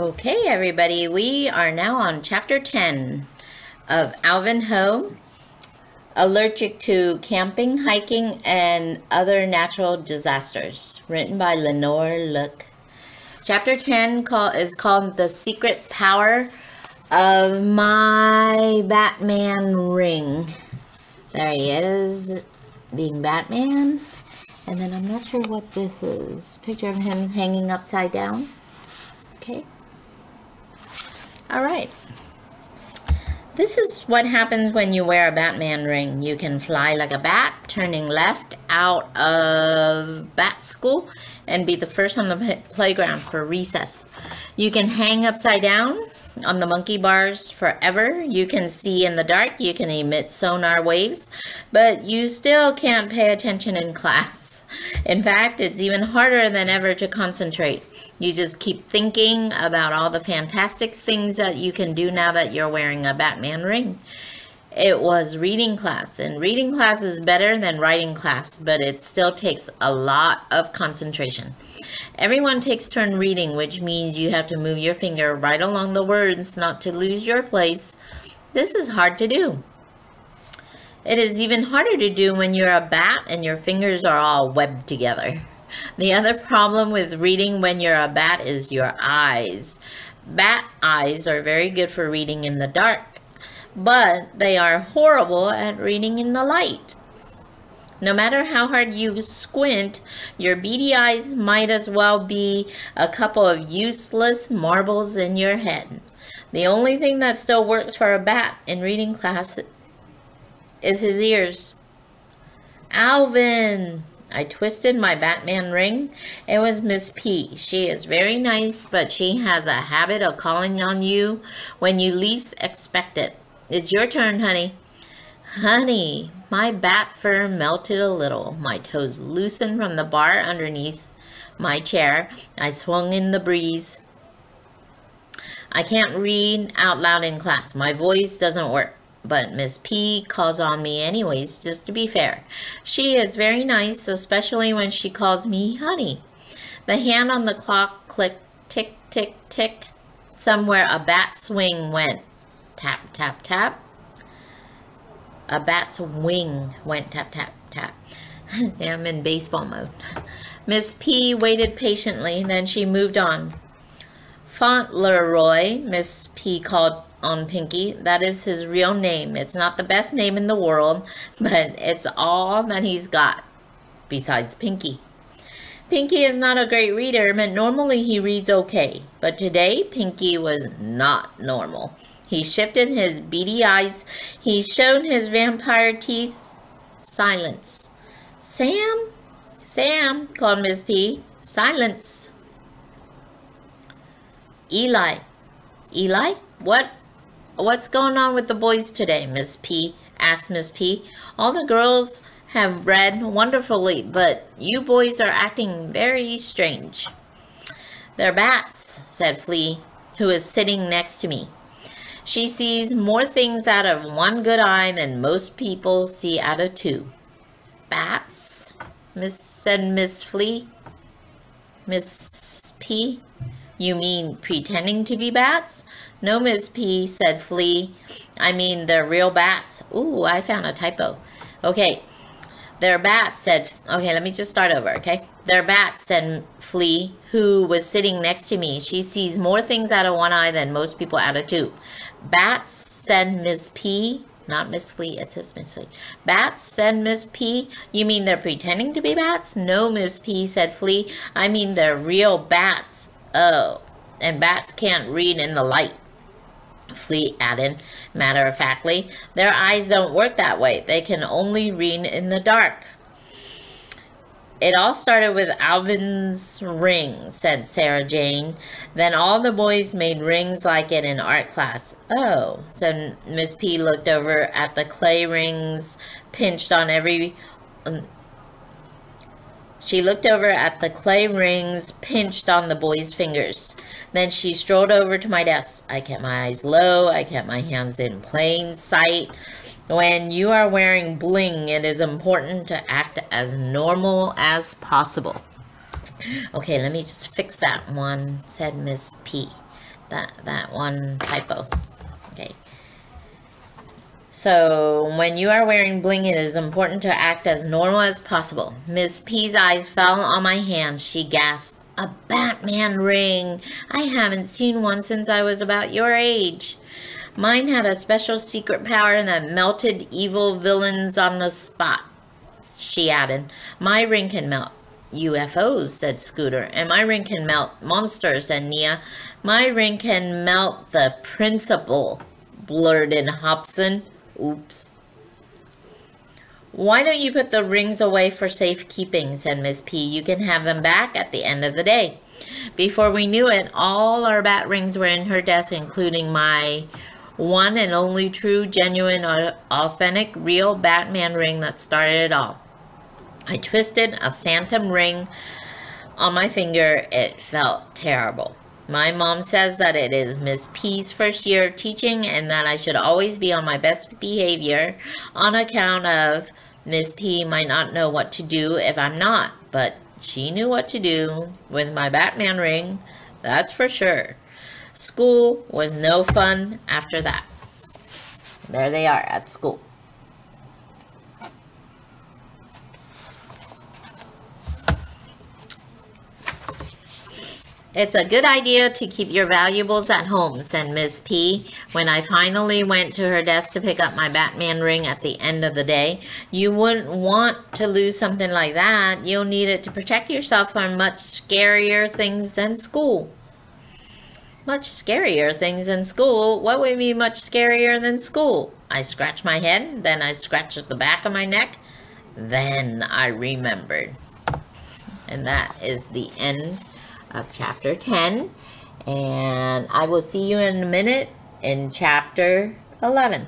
Okay, everybody, we are now on chapter 10 of Alvin Ho, Allergic to Camping, Hiking, and Other Natural Disasters, written by Lenore Look. Chapter 10 is called The Secret Power of My Batman Ring. There he is, being Batman. And then I'm not sure what this is. Picture of him hanging upside down. Okay. All right. This is what happens when you wear a Batman ring. You can fly like a bat, turning left out of bat school and be the first on the playground for recess. You can hang upside down on the monkey bars forever. You can see in the dark. You can emit sonar waves, but you still can't pay attention in class. In fact, it's even harder than ever to concentrate. You just keep thinking about all the fantastic things that you can do now that you're wearing a Batman ring. It was reading class, and reading class is better than writing class, but it still takes a lot of concentration. Everyone takes turn reading, which means you have to move your finger right along the words not to lose your place. This is hard to do. It is even harder to do when you're a bat and your fingers are all webbed together. The other problem with reading when you're a bat is your eyes. Bat eyes are very good for reading in the dark, but they are horrible at reading in the light. No matter how hard you squint, your beady eyes might as well be a couple of useless marbles in your head. The only thing that still works for a bat in reading class is his ears. Alvin! I twisted my Batman ring. It was Miss P. She is very nice, but she has a habit of calling on you when you least expect it. It's your turn, honey. Honey, my bat fur melted a little. My toes loosened from the bar underneath my chair. I swung in the breeze. I can't read out loud in class. My voice doesn't work. But Miss P calls on me anyways, just to be fair. She is very nice, especially when she calls me honey. The hand on the clock clicked, tick, tick, tick. Somewhere a bat's wing went tap, tap, tap. A bat's wing went tap, tap, tap. I'm in baseball mode. Miss P waited patiently, then she moved on. Fauntleroy, Miss P called on Pinky. That is his real name. It's not the best name in the world, but it's all that he's got, besides Pinky. Pinky is not a great reader, but normally he reads okay. But today, Pinky was not normal. He shifted his beady eyes. He showed his vampire teeth. Silence. Sam? Sam, called Miss P. Silence. Eli. Eli? What's going on with the boys today, Miss P? Asked Miss P. All the girls have read wonderfully, but you boys are acting very strange. They're bats, said Flea, who is sitting next to me. She sees more things out of one good eye than most people see out of two. Bats? said Miss Flea. Miss P? You mean pretending to be bats? No, Miss P, said Flea. I mean they're real bats. Ooh, I found a typo. Okay, they're bats, said... Okay, let me just start over, okay? They're bats, said Flea, who was sitting next to me. She sees more things out of one eye than most people out of two. Bats, said Miss P. Not Miss Flea, it says Miss Flea. Bats, said Miss P. You mean they're pretending to be bats? No, Miss P, said Flea. I mean they're real bats. Oh, and bats can't read in the light, Flea added, matter-of-factly. Their eyes don't work that way. They can only read in the dark. It all started with Alvin's ring, said Sarah Jane. Then all the boys made rings like it in art class. Oh, so Miss P looked over at the clay rings pinched on every... She looked over at the clay rings pinched on the boys' fingers. Then she strolled over to my desk. I kept my eyes low. I kept my hands in plain sight. When you are wearing bling, it is important to act as normal as possible. Okay, let me just fix that one, said Miss P. that one typo. Okay. So, when you are wearing bling, it is important to act as normal as possible. Miss P's eyes fell on my hand. She gasped, "A Batman ring! I haven't seen one since I was about your age. Mine had a special secret power that melted evil villains on the spot," she added. "My ring can melt UFOs," said Scooter. "And my ring can melt monsters," said Nia. "My ring can melt the principal," blurted Hobson. Oops. "Why don't you put the rings away for safekeeping," said Miss P. "You can have them back at the end of the day." Before we knew it, all our bat rings were in her desk, including my one and only true, genuine, authentic, real Batman ring that started it all. I twisted a phantom ring on my finger. It felt terrible. My mom says that it is Miss P's first year of teaching and that I should always be on my best behavior on account of Miss P might not know what to do if I'm not, but she knew what to do with my Batman ring, that's for sure. School was no fun after that. There they are at school. "It's a good idea to keep your valuables at home," said Miss P when I finally went to her desk to pick up my Batman ring at the end of the day. "You wouldn't want to lose something like that. You'll need it to protect yourself from much scarier things than school." "Much scarier things than school? What would be much scarier than school?" I scratched my head, then I scratched the back of my neck. Then I remembered. And that is the end of chapter 10, and I will see you in a minute in chapter 11.